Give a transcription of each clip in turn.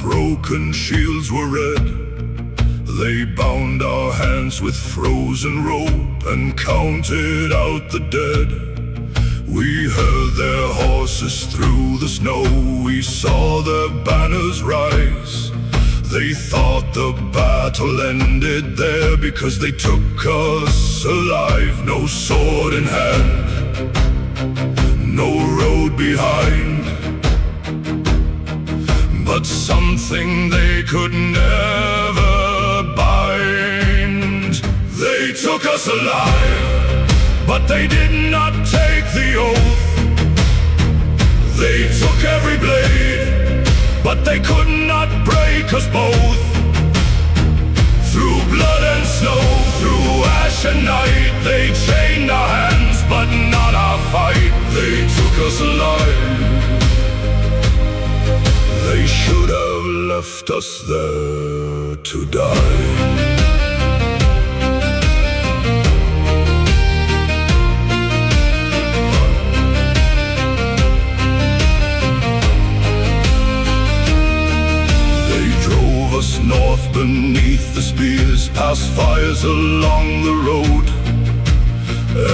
broken shields were red. They bound our hands with frozen rope and counted out the dead. We heard their horses through the snow, we saw their banners rise. They thought the battle ended there because they took us alive. No sword in hand, no road behind, but something they could never bind. They took us alive, but they did not take the oath. They took every blade, but they could not break us both. Through blood and snow, through ash and night, they chained our hands, but not our fight. They took us alive. They should have left us there to die. North beneath the spears, past fires along the road.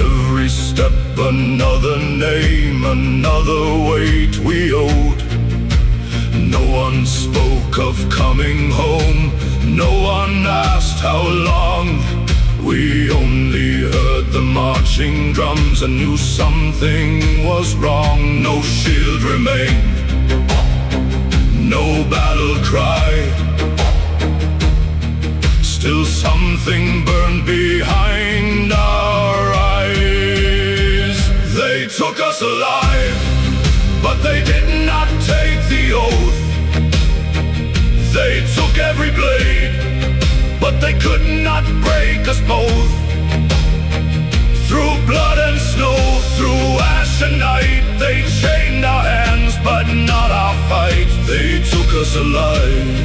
Every step another name, another weight we owed. No one spoke of coming home, no one asked how long. We only heard the marching drums and knew something was wrong. No shield remained, no battle cry. Still something burned behind our eyes. They took us alive, but they did not take the oath. They took every blade, but they could not break us both. Through blood and snow, through ash and night, they chained our hands, but not our fight. They took us alive.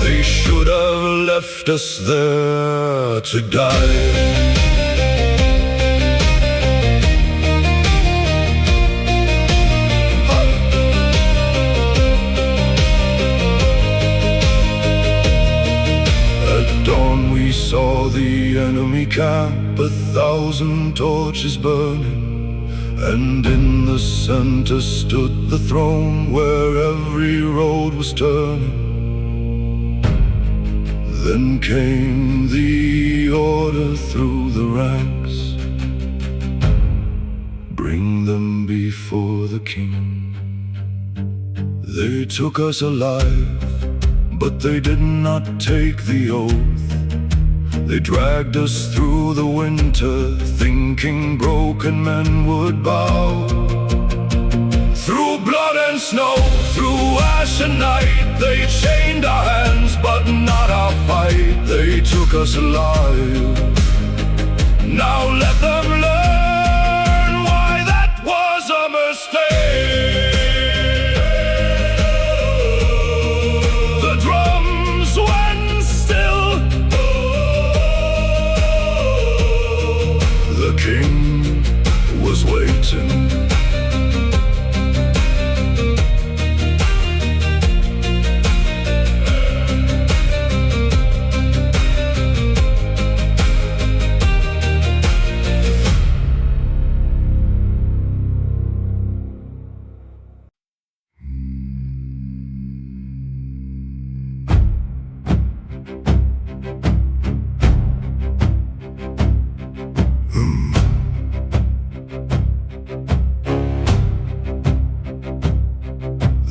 They should have left us there to die. At dawn we saw the enemy camp, 1,000 torches burning, and in the center stood the throne where every road was turning. Then came the order through the ranks, bring them before the king. They took us alive, but they did not take the oath. They dragged us through the winter, thinking broken men would bow. Through blood and snow, through ash and night, they chained our hands, but not our fight. They took us alive. Now let them learn why that was a mistake. The drums went still. The king was waiting.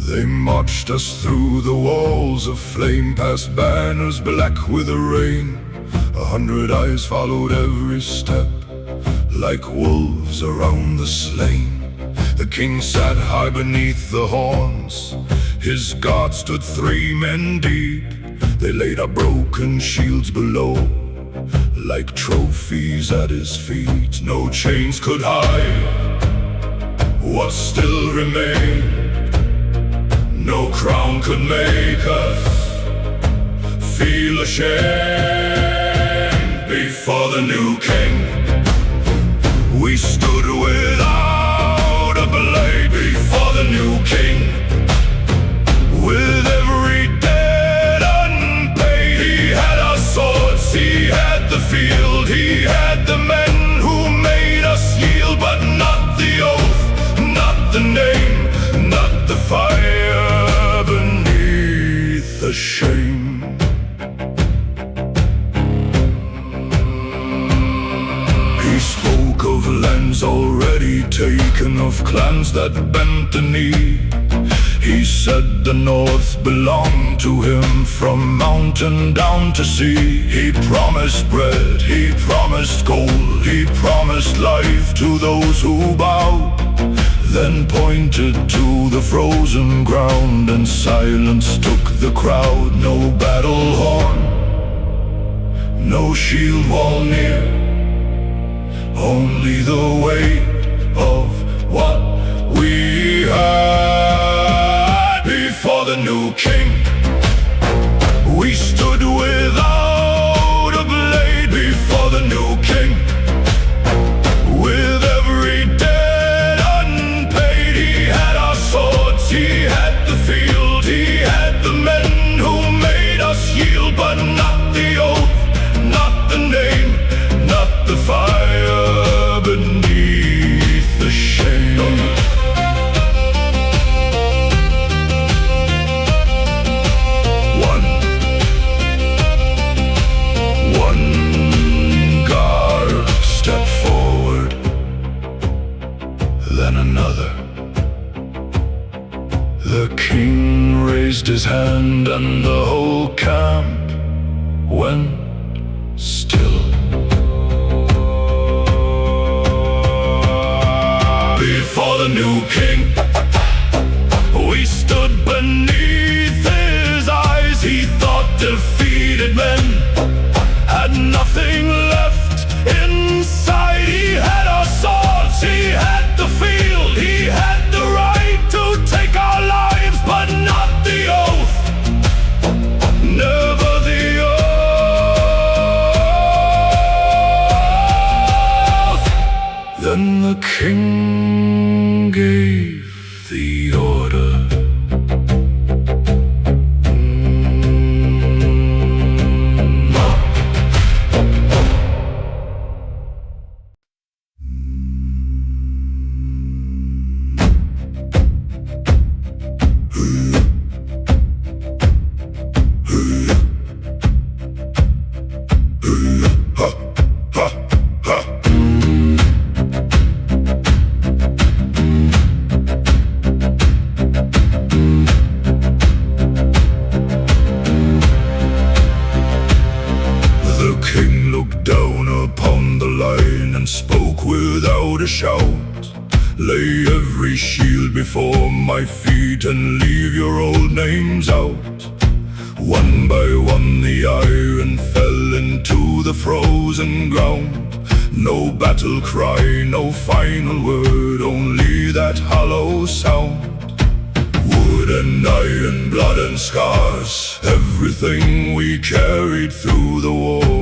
They marched us through the walls of flame, past banners black with the rain. 100 eyes followed every step, like wolves around the slain. The king sat high beneath the horns, his guard stood 3 men deep. They laid our broken shields below, like trophies at his feet. No chains could hide what still remained. No crown could make us feel ashamed before the new king. We stood without a blade before the new king. shame. He spoke of lands already taken, of clans that bent the knee. He said the north belonged to him, from mountain down to sea. He promised bread, he promised gold, he promised life to those who bow. Then pointed to the frozen ground, and silence took the crowd. No battle horn, no shield wall near, only the weight of what we had. Before the new king, we stood without a blade. Before the new king, with every debt unpaid, he had our swords, he had the field, he had the men who made us yield. But not the oath, not the name, not the fire beneath the shame. One guard stepped forward, then another. The king raised his hand, and the whole camp went still. Before the new king, we stood beneath his eyes. He thought defeated men had nothing left inside. He had our swords, he had the field, he had the right to take our lives. But not the oath, never the oath. Then the king gave the order. Spoke without a shout. Lay every shield before my feet, and leave your old names out. One by one the iron fell into the frozen ground. No battle cry, no final word, only that hollow sound. Wood and iron, blood and scars, everything we carried through the wars.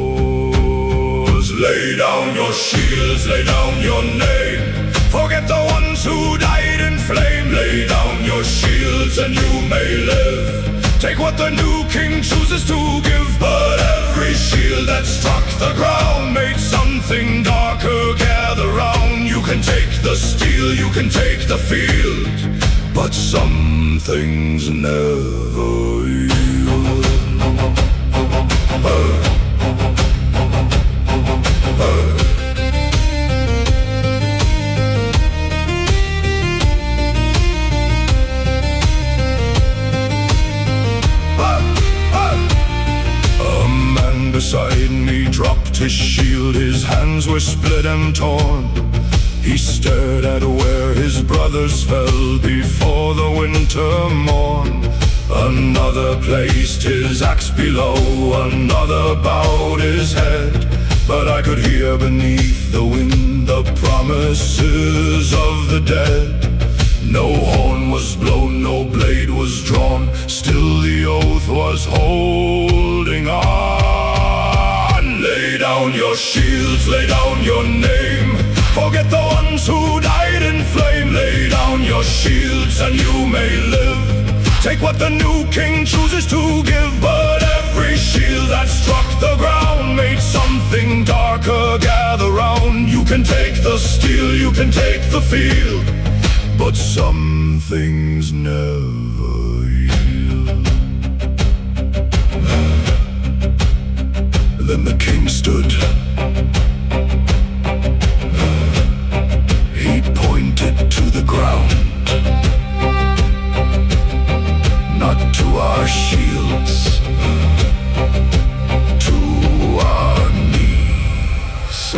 Lay down your shields, lay down your name, forget the ones who died in flame. Lay down your shields and you may live. Take what the new king chooses to give. But every shield that struck the ground made something darker gather round. You can take the steel, you can take the field, but some things never yield. Beside me dropped his shield, his hands were split and torn. He stared at where his brothers fell before the winter morn. Another placed his axe below, another bowed his head. But I could hear beneath the wind the promises of the dead. No horn was blown, no blade was drawn, still the oath was holding on. Lay down your shields, lay down your name, forget the ones who died in flame. Lay down your shields and you may live. Take what the new king chooses to give. But every shield that struck the ground made something darker gather round. You can take the steel, you can take the field, but some things never yield. to our shields, to our knees.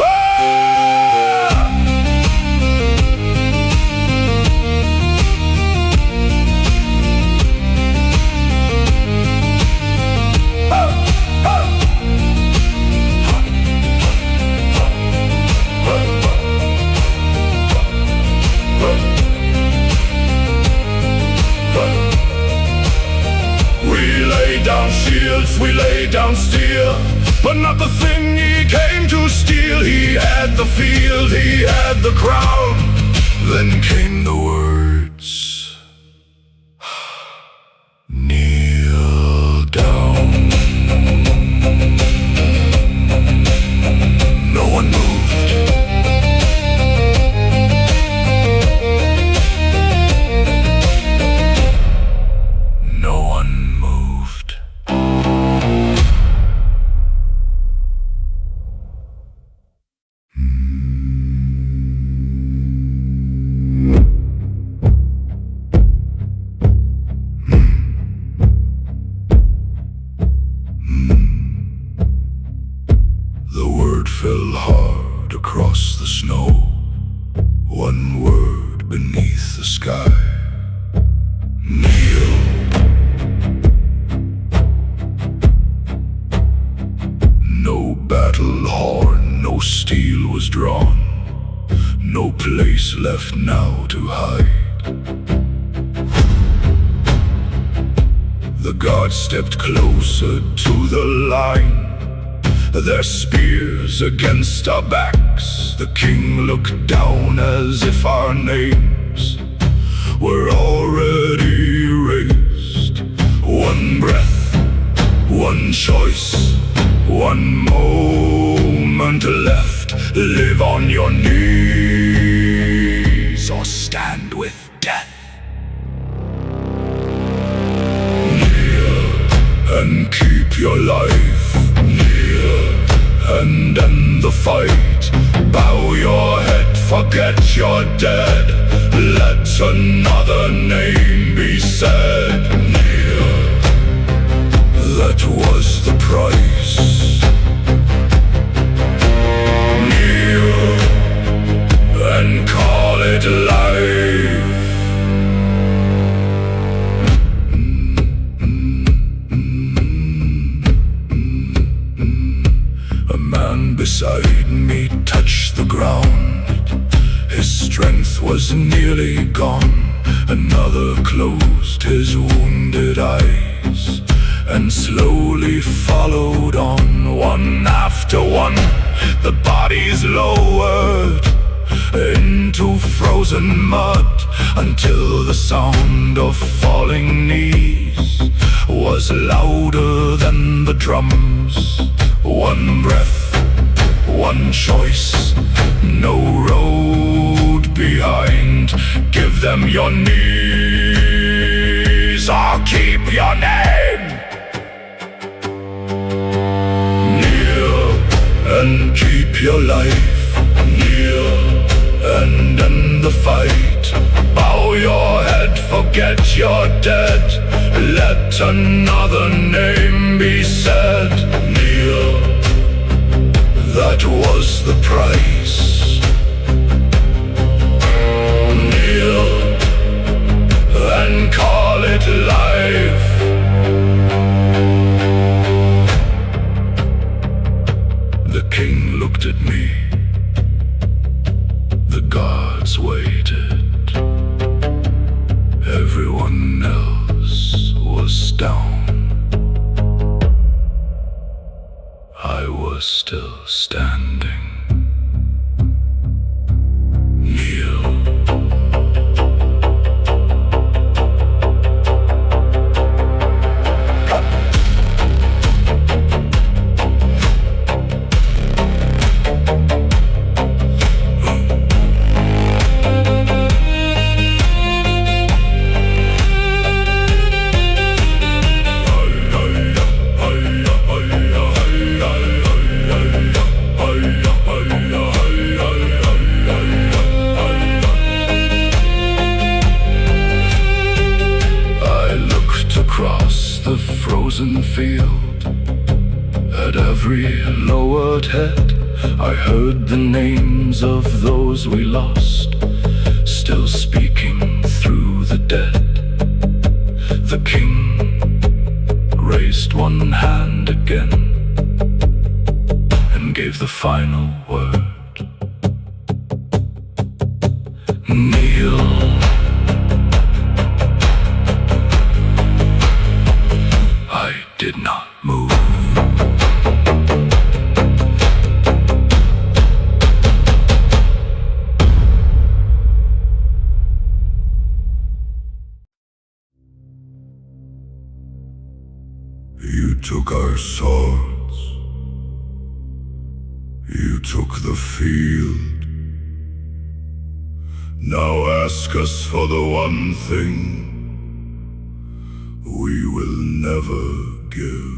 We laid down steel, but not the thing he came to steal. He had the field, he had the crown. Then came the words, kneel down. No one moved. No one moved. The word fell hard across the snow, one word beneath the sky. Kneel. No battle horn, no steel was drawn, no place left now to hide. The guards stepped closer to the line, their spears against our backs. The king looked down as if our names were already erased. One breath, one choice, one moment left. Live on your knees or stand with death. Kneel and keep your life. Kneel and end the fight. Bow your head, forget you're dead. Let another name be said. Kneel, that was the price. Kneel and call it life. A man beside me touched the ground. His strength was nearly gone. Another closed his wounded eyes and slowly followed on. One after one, the bodies lowered into frozen mud, until the sound of falling knees was louder than the drums. One breath, one choice, no road behind. Give them your knees or keep your name. Kneel and keep your life. Kneel and end the fight. Bow your head, forget you're dead. Let another name be said. Kneel, that was the price. Kneel and call it life. The king looked at me. The guards waited. Everyone else was down. I was still standing. Kneel. frozen field. At every lowered head, I heard the names of those we lost, still speaking through the dead. The king raised one hand again and gave the final word. Kneel. I did not move. You took our swords. You took the field. Now ask us for the one thing we will never give.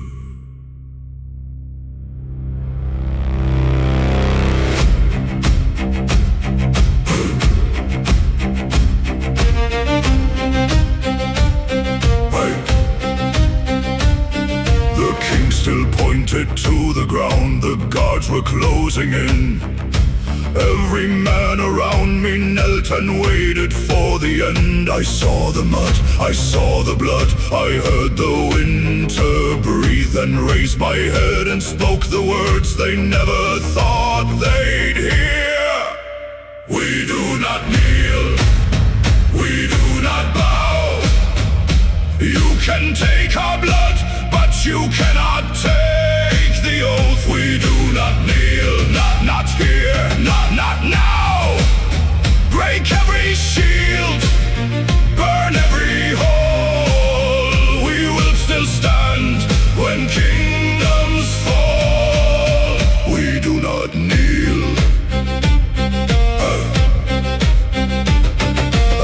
The king still pointed to the ground. The guards were closing in. Every man around me knelt and waited for the end. I saw the mud, I saw the blood, I heard the winter breathe, and raised my head and spoke the words they never thought they'd hear. We do not kneel, we do not bow. You can take our blood, but you cannot take the oath. We do not kneel, not here, not now. Break every shield, burn every hole. We will still stand when kingdoms fall. We do not kneel.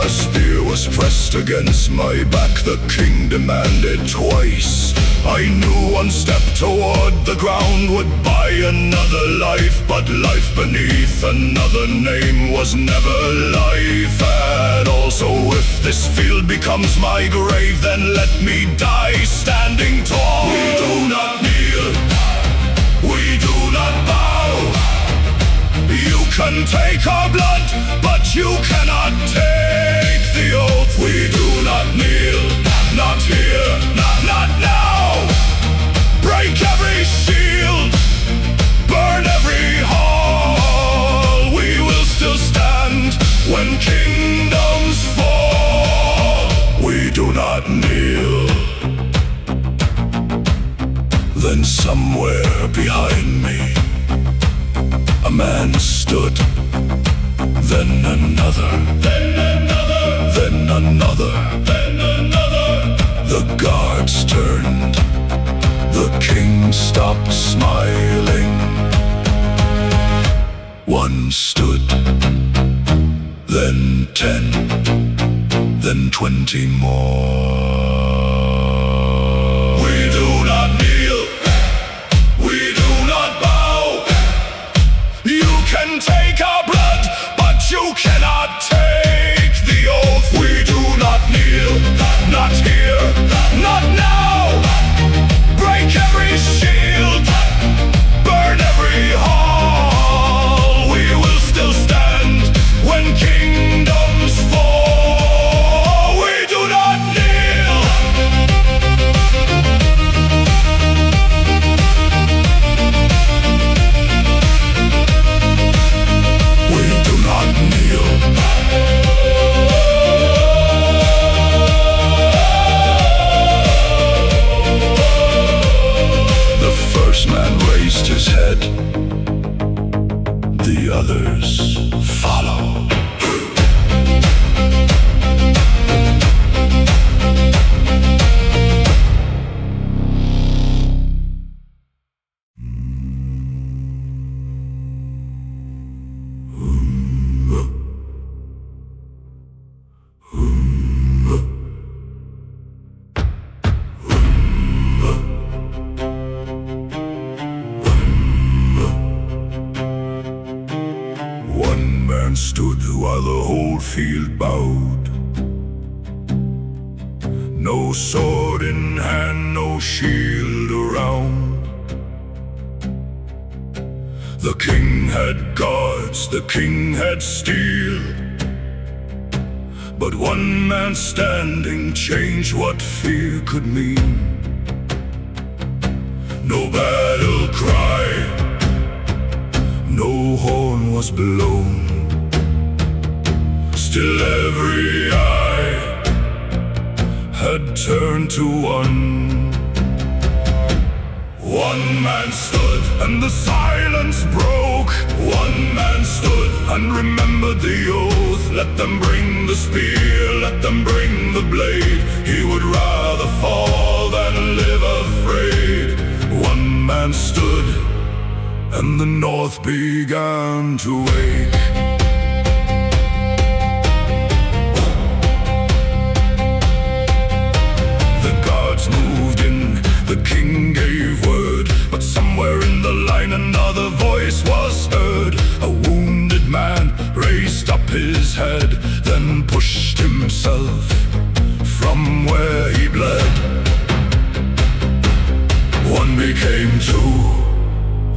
A spear was pressed against my back. The king demanded twice. I knew one step toward the ground would buy another life, but life beneath another name was never life at all. So if this field becomes my grave, then let me die standing tall. We do not kneel, we do not bow. You can take our blood, but you cannot take the oath. We do not kneel, not here, not now. Break every shield, burn every hall. We will still stand when kingdoms fall. We do not kneel. Then somewhere behind me a man stood. Then another, then another, then another, then another. The guards turned. The king stopped smiling. One stood, then 10, then 20 more. We do not kneel, we do not bow. You can take our blood, but you cannot take the oath. We do not kneel, not here, not now. Break every shield, burn every hall. We will still stand when kingdoms fall. We do not kneel. We do not kneel. Man raised his head, the others followed. Stood while the whole field bowed. No sword in hand, no no shield around. The king had guards, the king had steel, but one man standing changed what fear could mean. No battle cry, no horn was blown. Still every eye had turned to one. One man stood and the silence broke. One man stood and remembered the oath. Let them bring the spear, let them bring the blade. He would rather fall than live afraid. One man stood and the north began to wake. Moved in, the king gave word, but somewhere in the line another voice was heard. A wounded man raised up his head, then pushed himself from where he bled. One became two,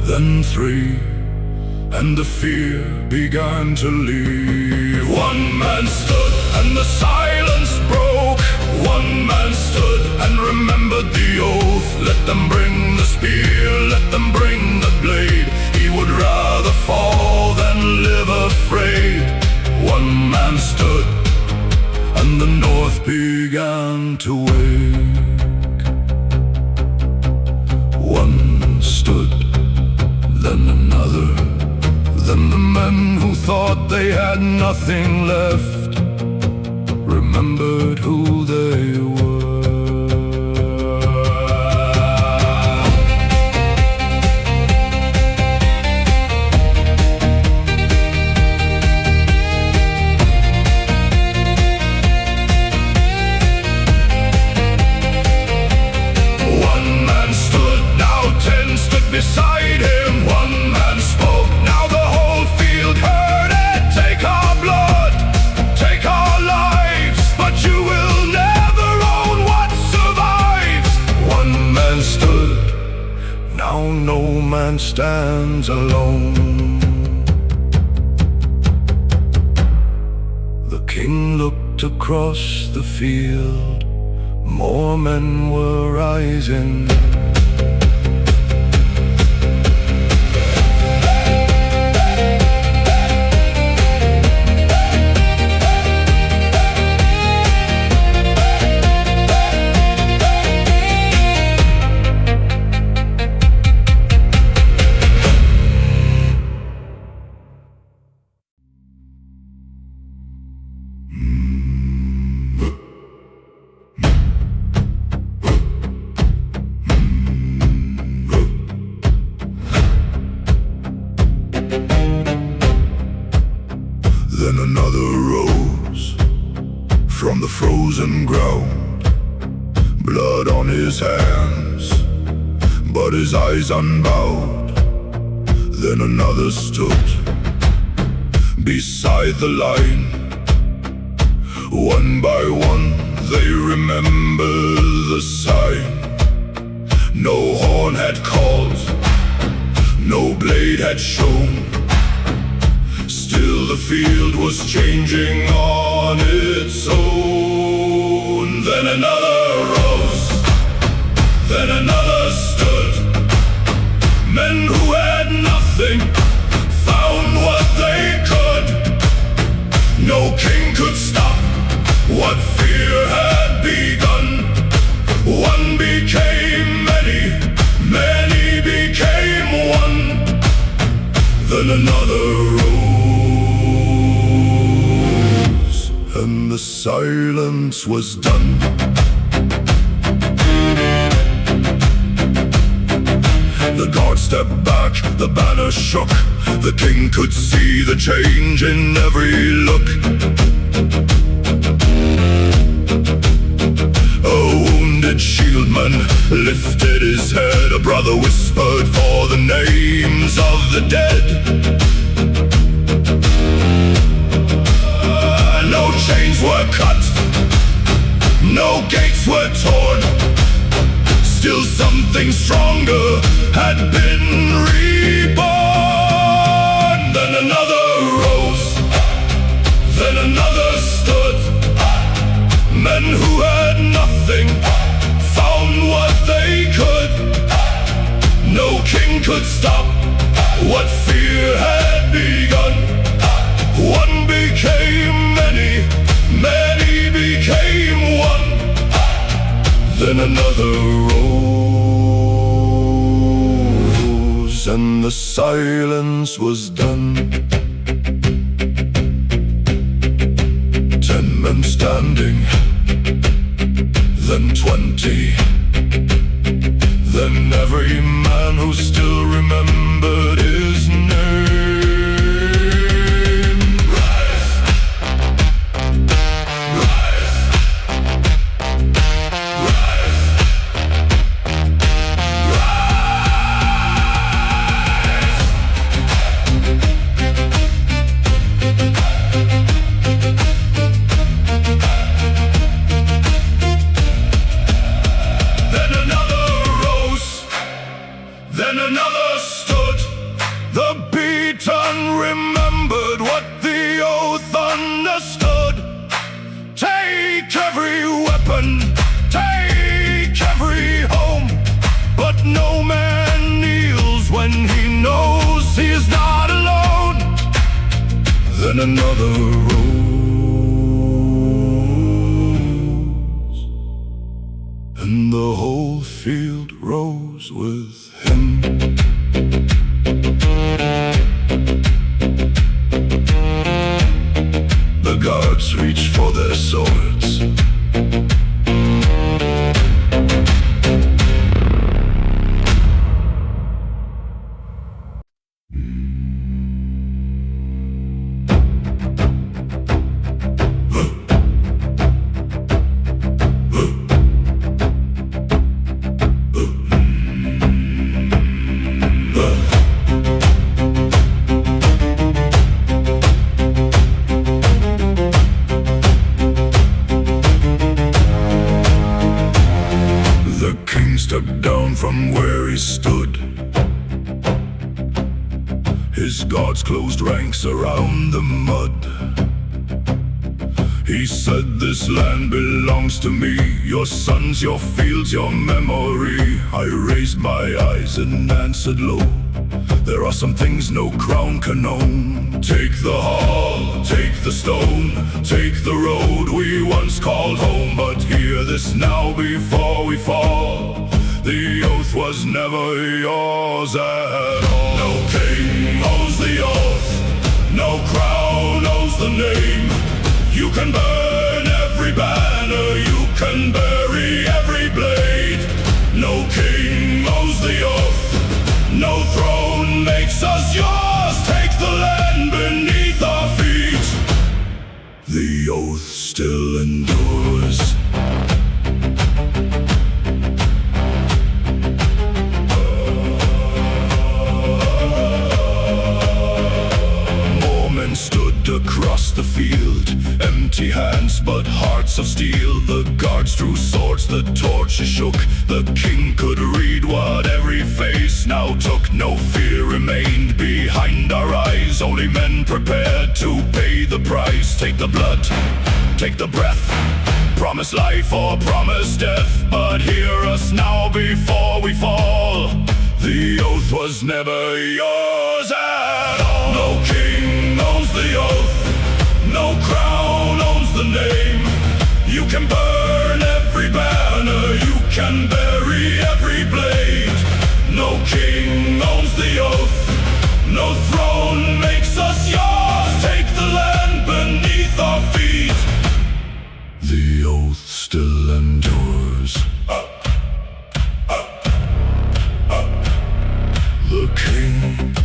then three, and the fear began to leave. One man stood and the silence broke. One man stood and remembered the oath. Let them bring the spear, let them bring the blade. He would rather fall than live afraid. One man stood and the north began to wake. One stood, then another, then the men who thought they had nothing left remembered who they were. One man stood, now 10 stood beside him. One man spoke, now the whole field heard it. Take our blood, take our lives, but you will never own what survives. One man stood, now no man stands alone. The king looked across the field, more men were rising. Then another rose from the frozen ground, blood on his hands, but his eyes unbowed. Then another stood beside the line. One by one they remember the sign. No horn had called, no blade had shown. Still the field was changing on its own. Then another rose, then another stood. Men who had nothing found what they could. No king could stop what fear had begun. One became many, many became one. Then another rose, and the silence was done. The guard stepped back, the banner shook. The king could see the change in every look. A wounded shieldman lifted his head. A brother whispered for the names of the dead. No chains were cut, no gates were torn. Still something stronger had been reborn. Then another rose, then another stood. Men who had nothing found what they could. No king could stop what fear had begun. One became many, many became one. Then another rose, and the silence was done. 10 men standing, then 20, then every man who still remembered his name. Rise! Rise! Rise! Then another stood. The beaten remembered what the oath understood. Take every weapon, take every home, but no man kneels when he knows he is not alone. Then another rose, and the whole field rose with him. The guards reached for their swords. Stepped down from where he stood. His guards closed ranks around the mud. He said, "This land belongs to me, your sons, your fields, your memory." I raised my eyes and answered low, "There are some things no crown can own. Take the hall, take the stone, take the road we once called home, but hear this now before we fall. The oath was never yours at all. No king owns the oath, no crown owns the name. You can burn every banner, you can bury every blade. No king owns the oath, no throne makes us yours. Take the land beneath our feet. The oath still endures. Across the field, empty hands but hearts of steel. The guards drew swords, the torches shook. The king could read what every face now took. No fear remained behind our eyes, only men prepared to pay the price. Take the blood, take the breath, promise life or promise death, but hear us now before we fall. The oath was never yours at all. No king owns the oath, no crown owns the name. You can burn every banner, you can bury every blade. No king owns the oath, no throne makes us yours. Take the land beneath our feet. The oath still endures. The king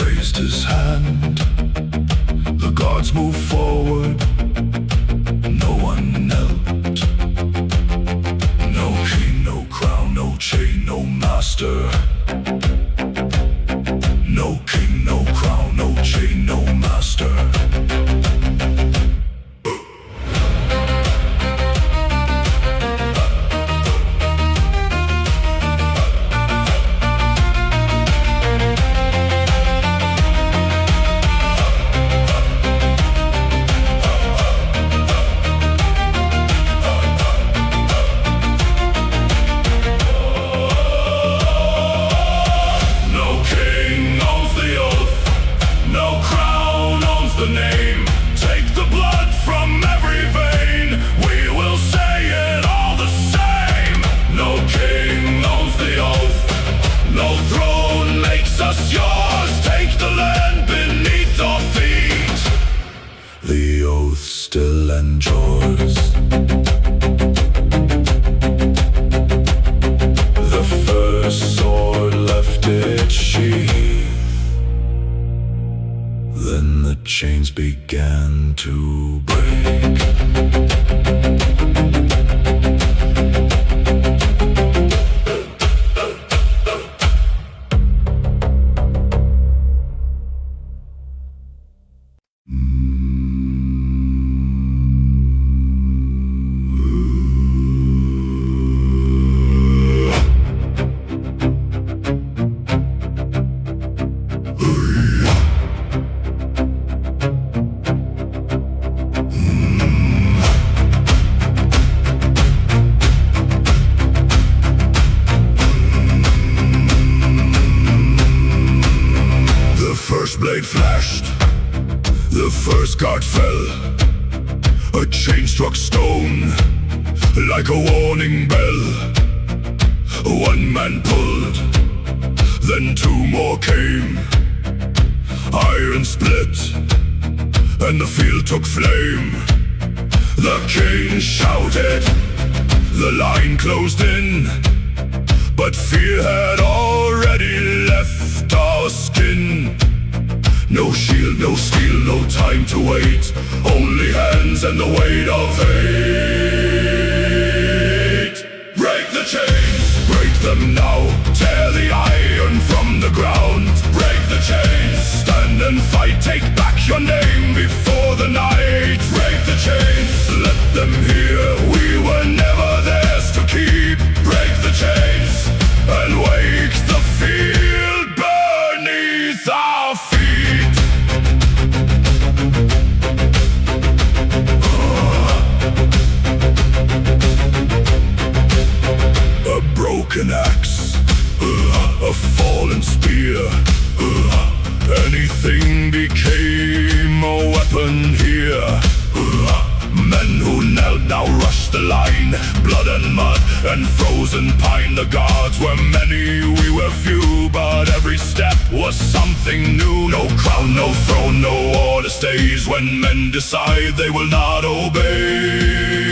raised his hand. The guards moved forward. No one knelt. No king, no crown, no chain, no master. No king, no crown, no chain, no master. to break. Blade flashed, the first guard fell. A chain struck stone like a warning bell. One man pulled, then two more came. Iron split, and the field took flame. The king shouted, the line closed in, but fear had already left our skin. No shield, no steel, no time to wait. Only hands and the weight of hate. Break the chains, break them now. Tear the iron from the ground. Break the chains, stand and fight. Take back your name before the night. Break the chains, let them hear we were never theirs to keep. Break the chains and wake the field beneath our feet. An axe, a fallen spear, anything became a weapon here. Men who knelt now rushed the line, blood and mud and frozen pine. The gods were many, we were few, but every step was something new. No crown, no throne, no order stays when men decide they will not obey.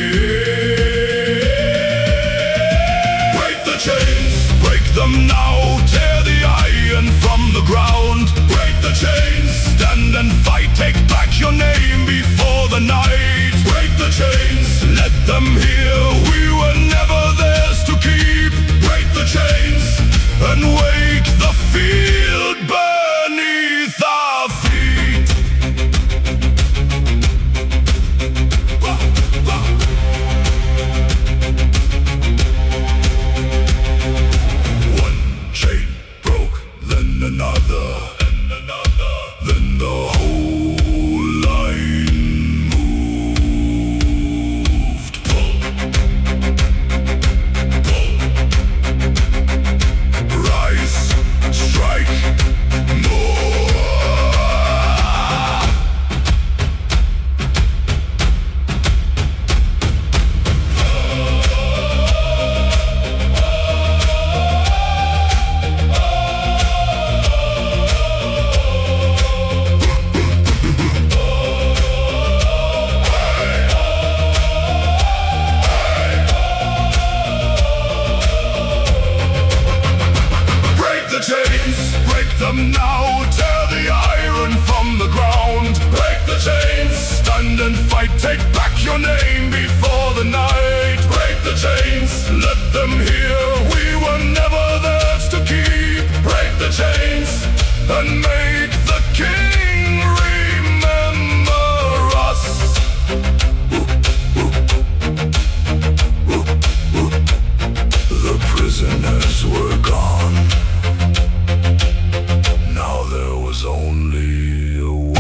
Chains, break them now, tear the iron from the ground. Break the chains, stand and fight, take back your name before the night. Break the chains, let them hear we were never theirs to keep. Break the chains and wake the field beneath our feet. Another, then the whole line moved. Pull, pull, rise, strike, more. Break them now, tear the iron from the ground. Break the chains, stand and fight, take back your name before the night. Break the chains, let them hear we were never theirs to keep. Break the chains and make the king remember us. The prisoners were gone. Now there was only a war.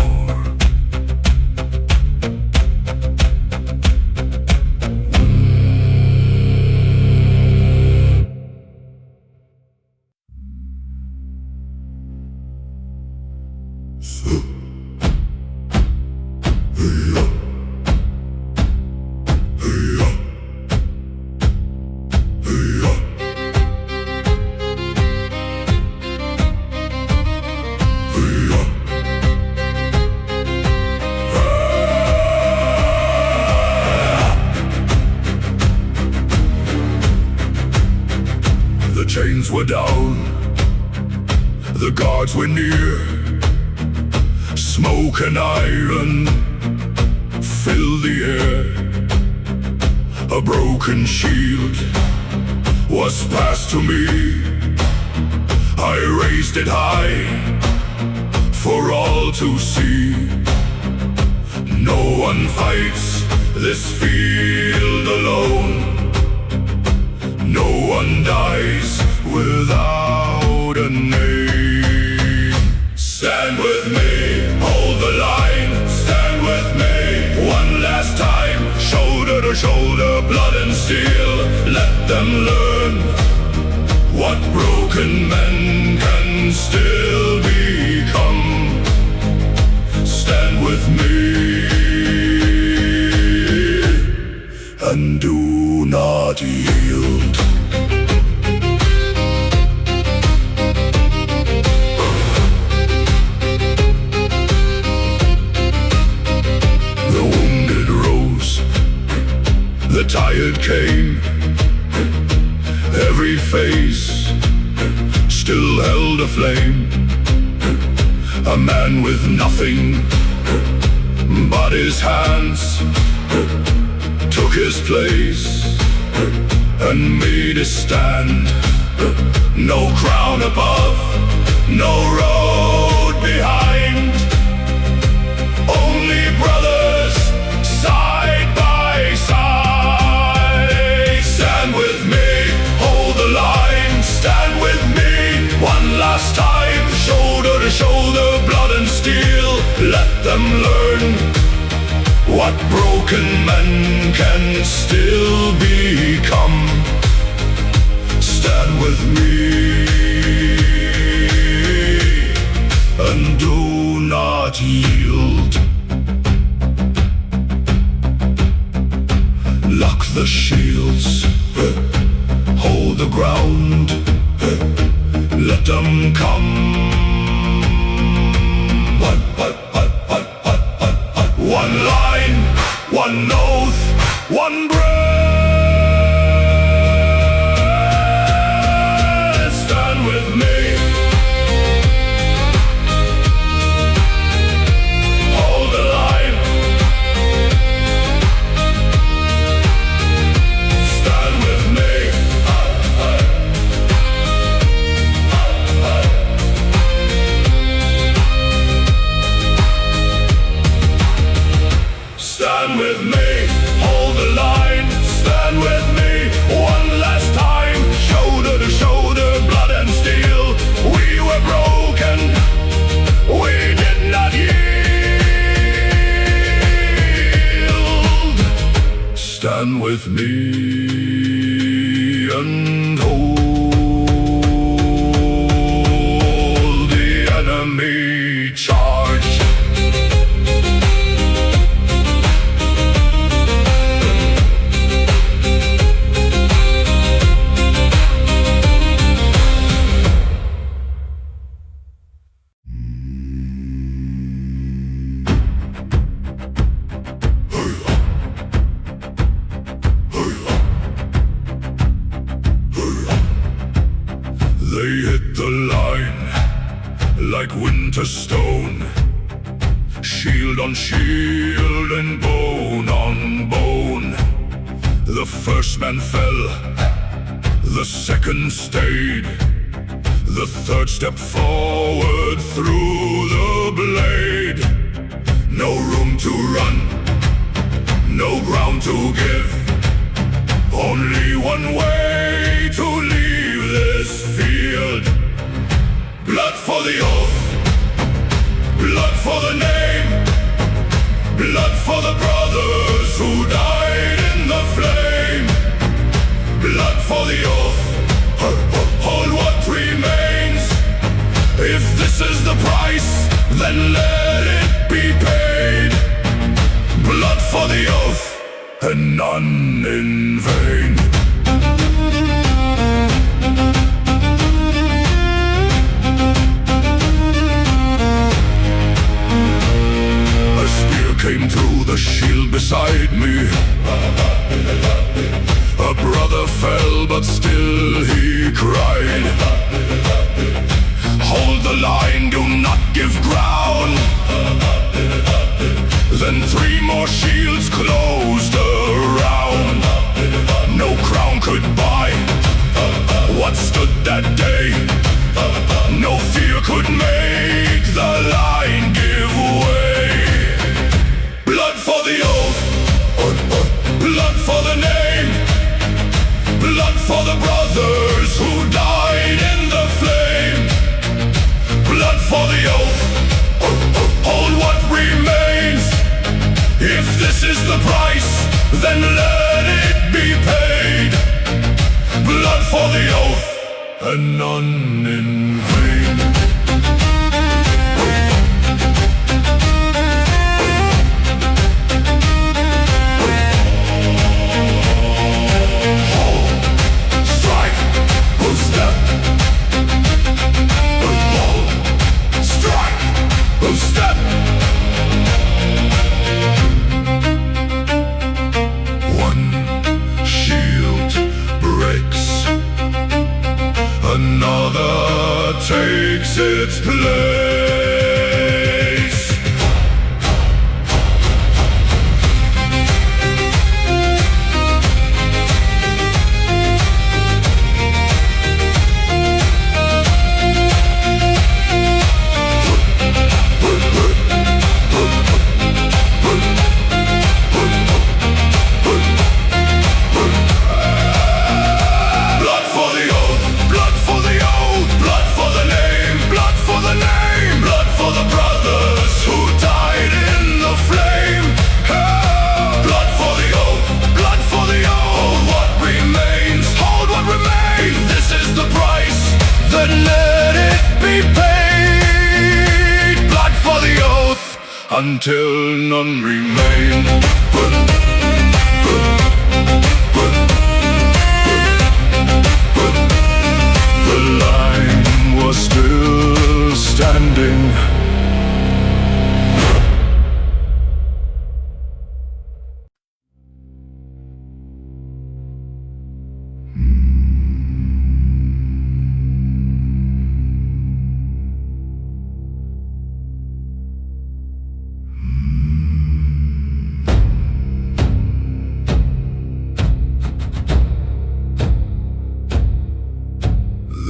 chains were down, the guards were near. Smoke and iron filled the air. A broken shield was passed to me. I raised it high for all to see. No one fights this field alone. No one dies without a name. Stand with me, hold the line. Stand with me, one last time. Shoulder to shoulder, blood and steel. Let them learn what broken men can still become. Stand with me and do not yield. The wounded rose, the tired came. Every face still held a flame. A man with nothing but his hands took his place and made a stand. No crown above, no road behind. Only brothers side by side. Stand with me, hold the line. Stand with me, one last time. Shoulder to shoulder, blood and steel. Let them learn what broken men can still become. Stand with me and do not yield. Lock the shields, hold the ground. Let them come. One line, one oath, one breath. Stand with me. Hold the line. Stand with me. Stand with me, hold the line. Stand with me, one last time. Shoulder to shoulder, blood and steel. We were broken, we did not yield. Stand with me and hold the enemy charge. They hit the line like winter stone. Shield on shield and bone on bone. The first man fell, the second stayed. The third stepped forward through the blade. No room to run, no ground to give. Only one way to leave this field. Blood for the oath, blood for the name, blood for the brothers who died in the flame. Blood for the oath, hold what remains. If this is the price, then let it be paid. Blood for the oath, and none in vain. A spear came through the shield beside me. A brother fell, but still he cried. Hold the line, do not give ground. Then Three more shields closed around. No crown could buy what stood that day. No fear could make the line give way. Blood for the oath, blood for the name, blood for the brothers who died in the flame. Blood for the oath, hold what remains. If this is the price, then let it be paid. Blood for the oath, and none in vain. Strike, step, ball. Strike, step. One shield breaks, another takes its place. Until none remain. The line was still standing.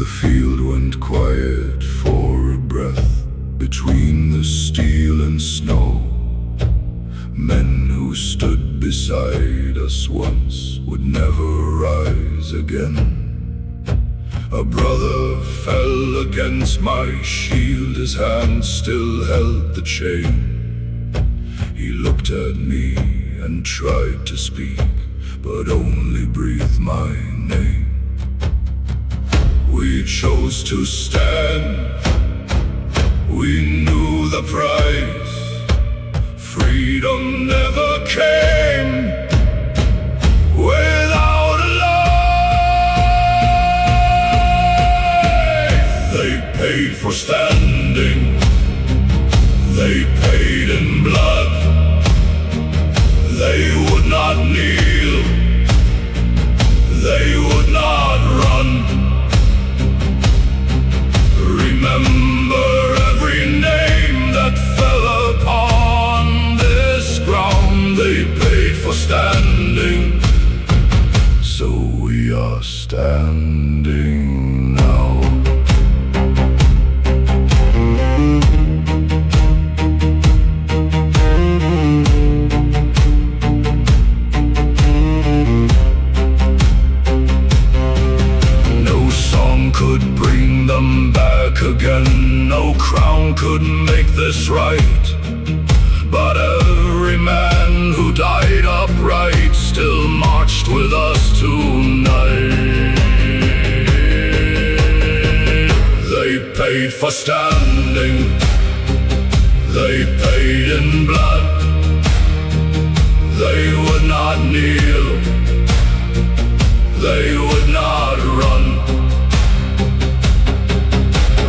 The field went quiet for a breath between the steel and snow. Men who stood beside us once would never rise again. A brother fell against my shield, his hand still held the chain. He looked at me and tried to speak, but only breathed my name. We chose to stand, we knew the price. Freedom never came without a life. They paid for standing, they paid in blood. They would not kneel, they would not run. Remember every name that fell upon this ground. They paid for standing, so we are standing now. No song could bring them back again, no crown could make this right. But every man who died upright still marched with us tonight. They paid for standing, they paid in blood. They would not kneel, they would not run.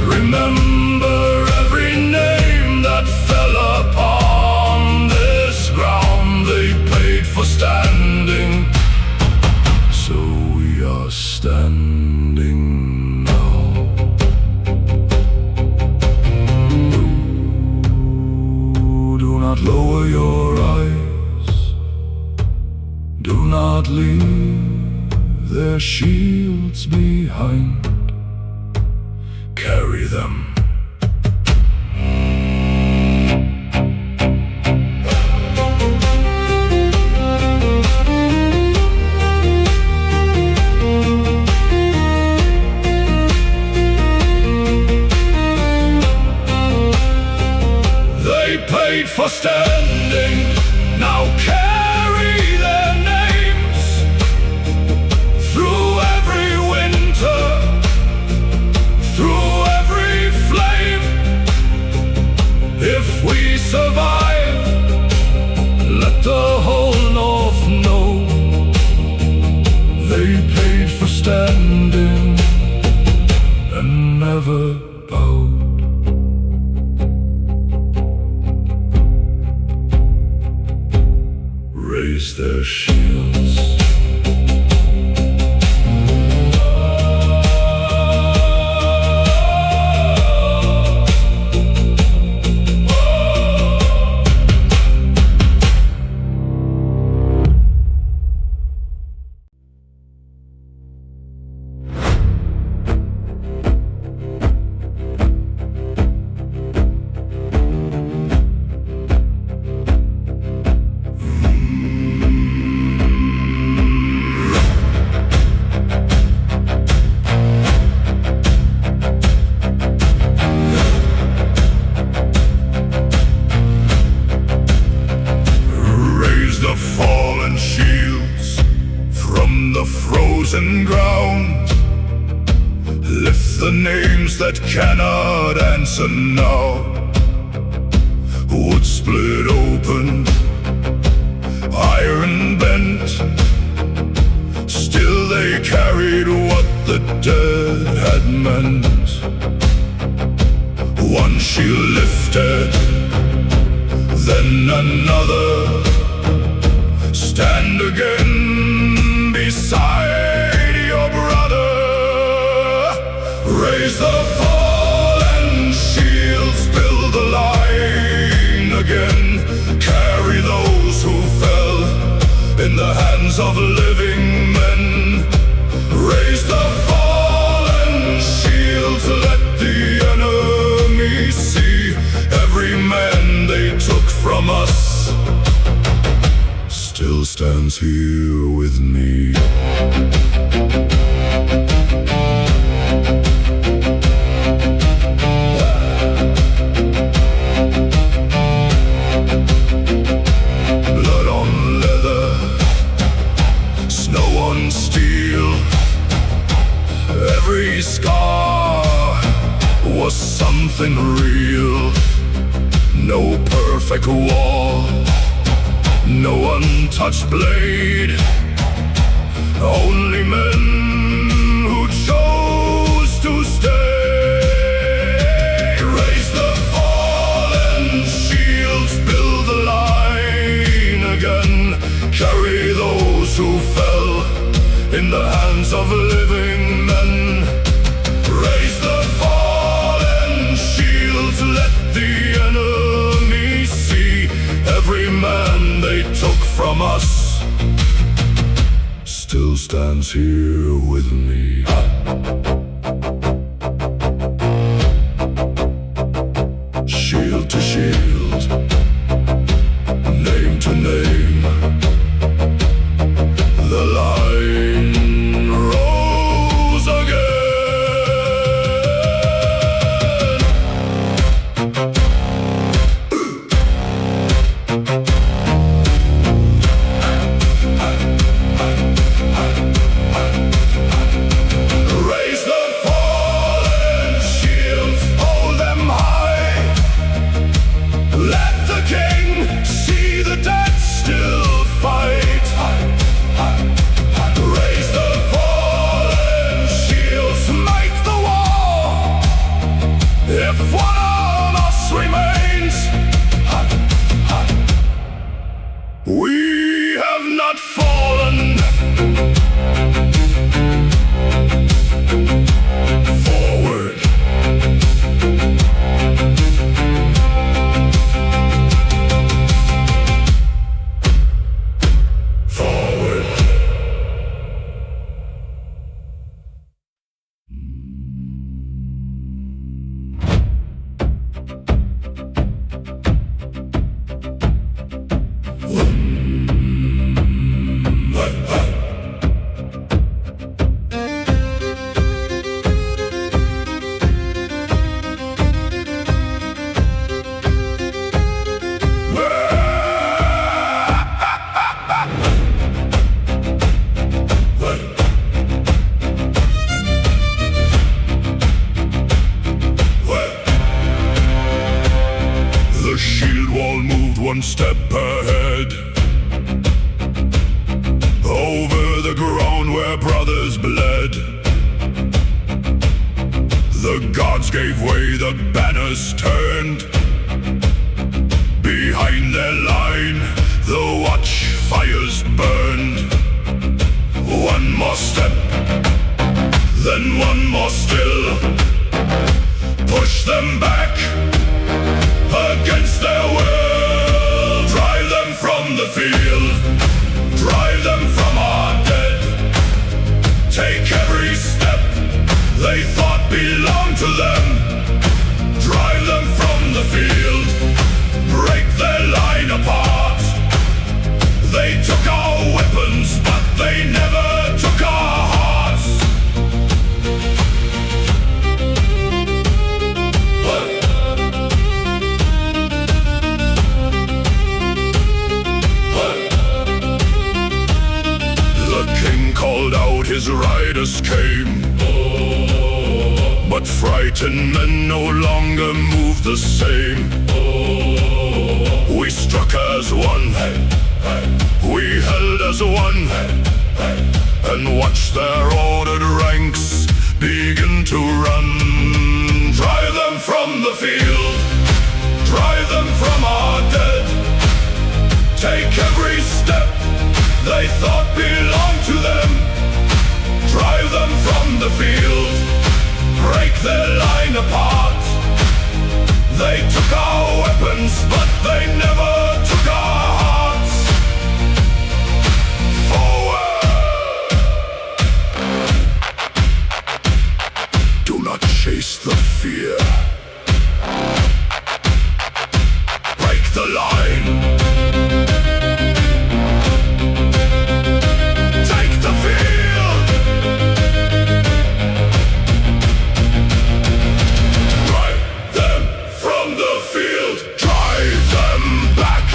Remember every name that fell upon this ground. They paid for standing, so we are standing now. Do not lower your eyes. leave their shields behind. Carry them. They paid for standing, now carry their names through every winter, through every flame. If we survive, let the whole North know. They paid for standing and never bowed. Raise their shields. The fallen shields from the frozen ground. Lift the names that cannot answer now. Wood split open, iron bent. Still they carried what the dead had meant. One shield lifted, then another. Stand again beside your brother. Raise the fallen shields, build the line again. Carry those who fell in the hands of living men. Raise the fallen shields, let the enemy see. Every man they took from us still stands here with me. Blood on leather, snow on steel. Every scar was something real. No perfect war, no untouched blade, only men who chose to stay. Raise the fallen shields, build the line again. Carry those who fell in the hands of living men. Raise the fallen shields, let the enemy see. Every man they took from us still stands here with me. Shield to shield, name to name, the line rose again. one step ahead. Over the ground where brothers bled, the gods gave way, the banners turned. Behind their line, the watchfires burned. One more step, then one more still. Push them back against their will. Drive them from the field, drive them from our dead. Take every step they thought belonged to them. Drive them from the field, break their line apart. They took our weapons, but they never took our hearts. The king called out, his riders came, but frightened men no longer moved the same. We struck as one, we held as one, and watched their ordered ranks begin to run. Drive them from the field, drive them from our dead. Take every step they thought belonged to them. Drive them from the field, break their line apart. They took our weapons, but they never took our hearts. Forward! Do not chase the fear. Break the line. Take the field. Drive them from the field. Drive them back.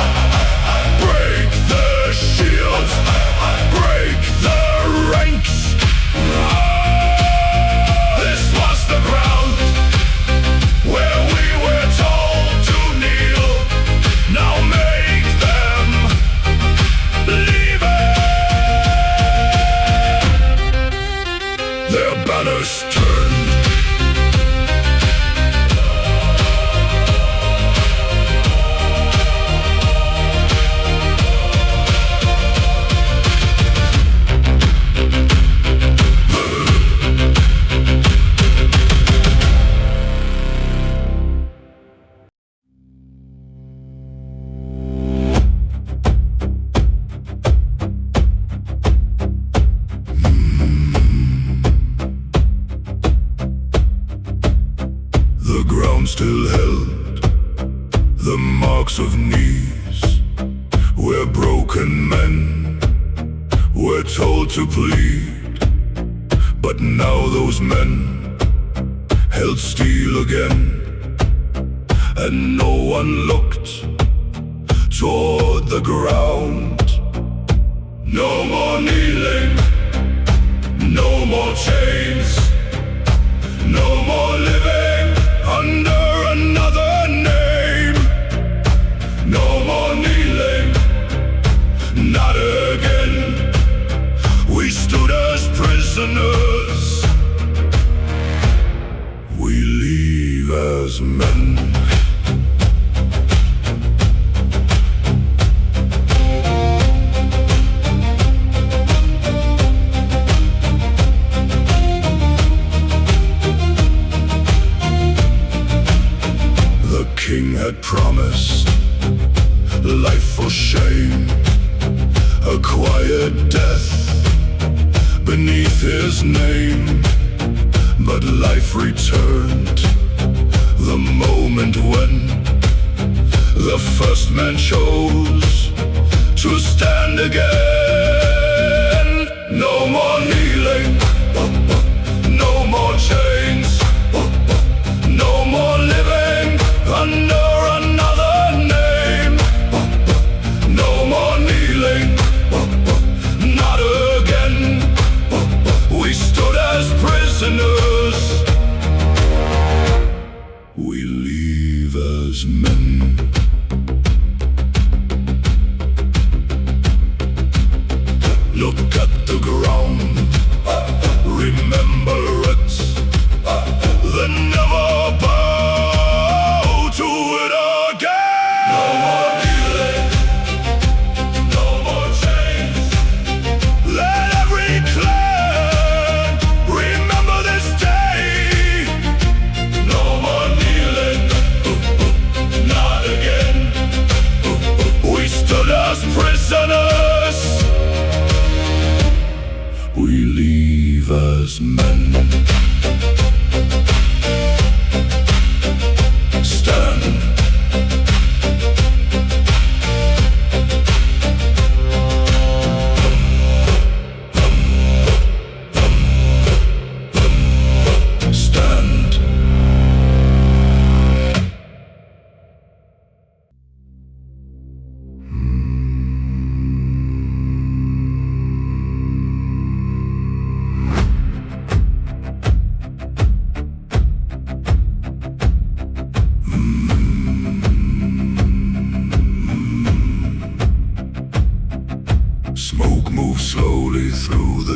Break their shields. Break their ranks. This was the ground where we were told to kneel. Now make them believe it. Their banners turned. The ground still held the marks of knees, where broken men were told to plead. But now those men held steel again, and no one looked toward the ground. No more kneeling, no more chains, no more living under another name. No more kneeling, not again. We stood as prisoners, we leave as men. King had promised life for shame, a quiet death beneath his name. But life returned the moment when the first man chose to stand again. No more kneeling, no more chains, no more living under another name. No more kneeling, not again. We stood as prisoners, we leave as men.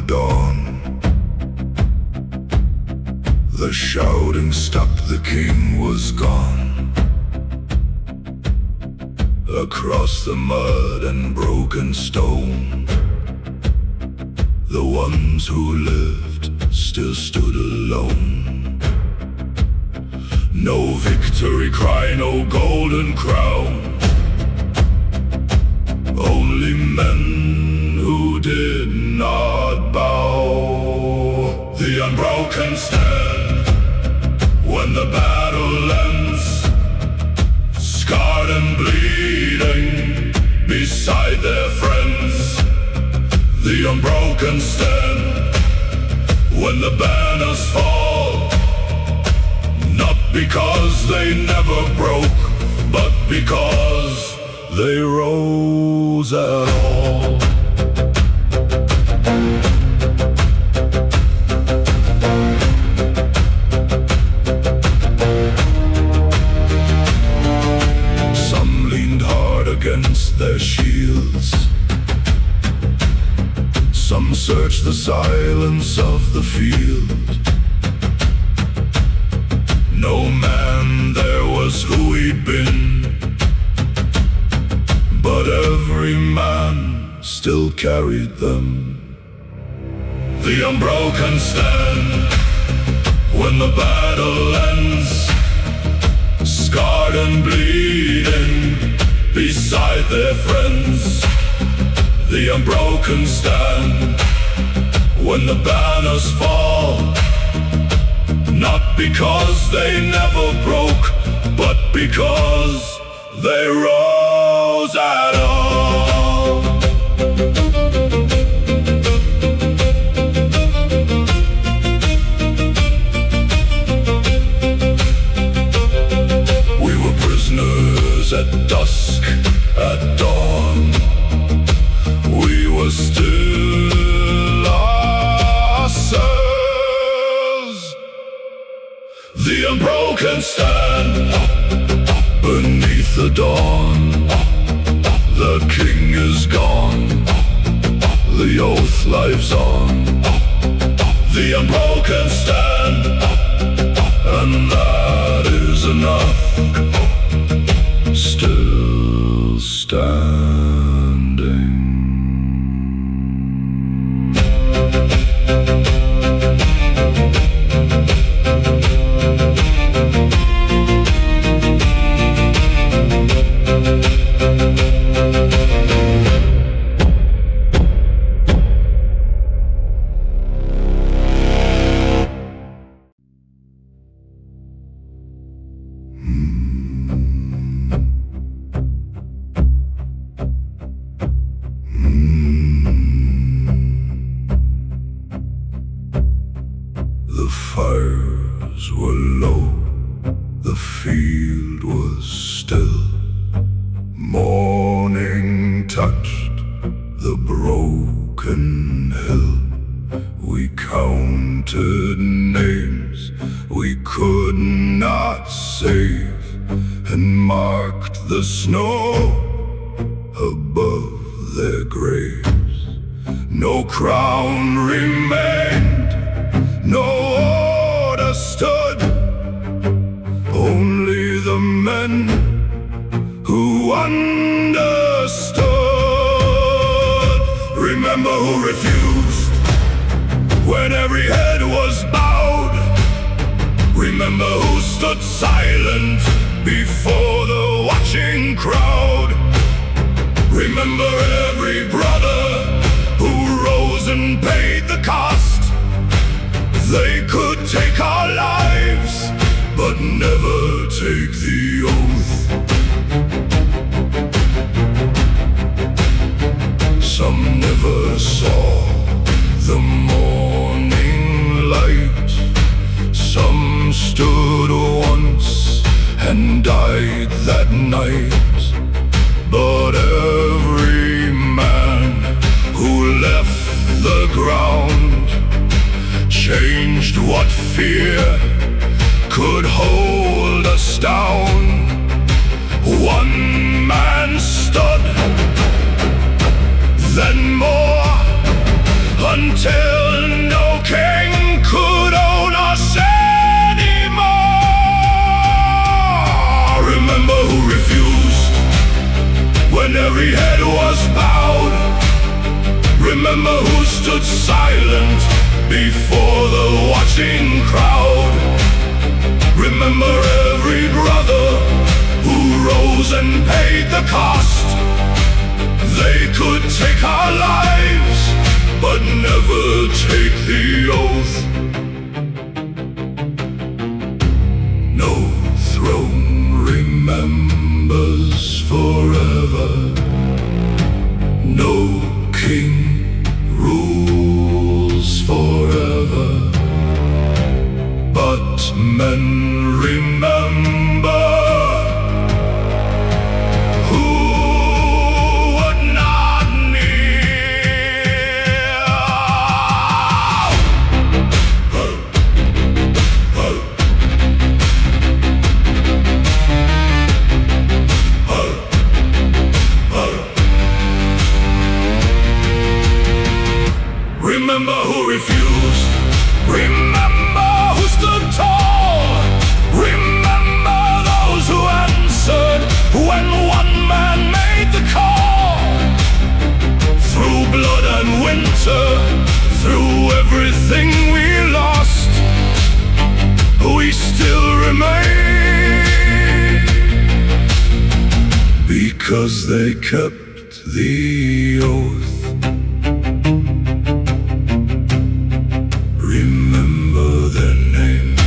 the dawn. The shouting stopped, the king was gone. Across the mud and broken stone, the ones who lived still stood alone. No victory cry, no golden crown, only men who did not bow. The unbroken stand when the battle ends, scarred and bleeding beside their friends. The unbroken stand when the banners fall, not because they never broke, but because they rose at all. Some leaned hard against their shields, some searched the silence of the field. No man there was who he'd been, but every man still carried them. The unbroken stand when the battle ends, scarred and bleeding beside their friends. The unbroken stand when the banners fall, not because they never broke, but because they rose at all. We were prisoners at dusk, at dawn. We were still ourselves. The unbroken stand beneath the dawn. The king is gone, the oath lives on. The unbroken stand, and that is enough. Still standing. The fires were low, the field was still. Morning touched the broken hill. We counted names we could not save, and marked the snow above their graves. No crown remained, no order stood, only the men who understood. Remember who refused when every head was bowed. Remember who stood silent before the watching crowd. Remember every brother who rose and paid the cost. They could take our lives, but never take the oath. Some never saw the morning light. Some stood once and died that night. But every man who left the ground changed what fear could hold us down. One man stood, then more, until when every head was bowed. Remember who stood silent before the watching crowd. Remember every brother who rose and paid the cost. They could take our lives, but never take the oath. No throne remembers forever. No king rules forever. But men remember who would not kneel. Remember who refused. Remember who stood tall. Remember those who answered when one man made the call. Through blood and winter, through everything we lost, we still remain, because they kept the oath. Remember their names.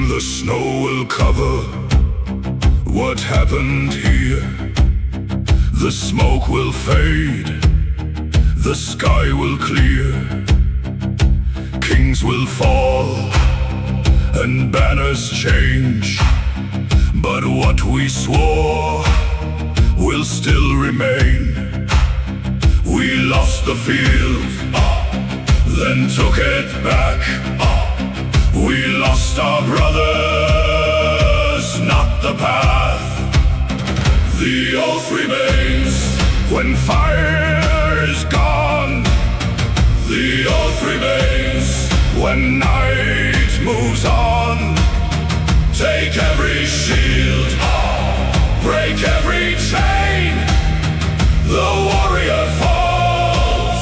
The snow will cover what happened here. The smoke will fade, the sky will clear. Kings will fall and banners change, but what we swore will still remain. We lost the field, then took it back. We lost our brothers, not the path. The oath remains when fire is gone. The oath remains when night moves on. Take every shield, break every chain. The warrior falls.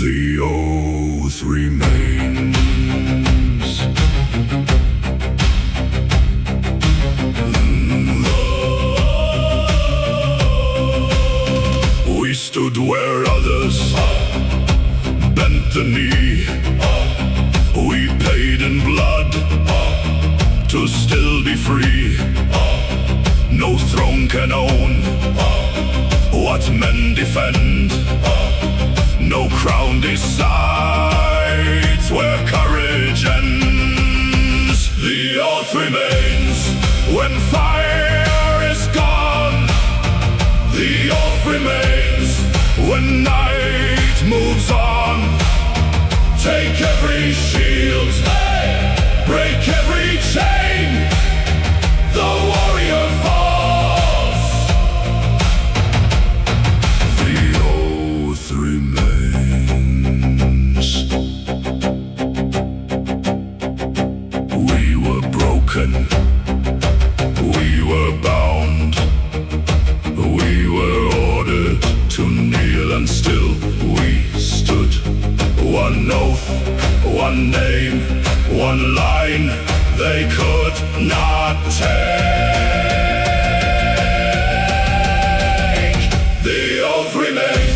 The oath remains. We stood where others bent the knee. We paid in blood to still be free. No throne can own what men defend. No crown decides where courage ends. The oath remains when fire is gone. The oath remains when night moves on. Take every shield, break every chain. The warrior falls. The oath remains. We were broken, we were bound, we were ordered to kneel, and still we stood. One oath, one name, one line they could not take. The oath remains.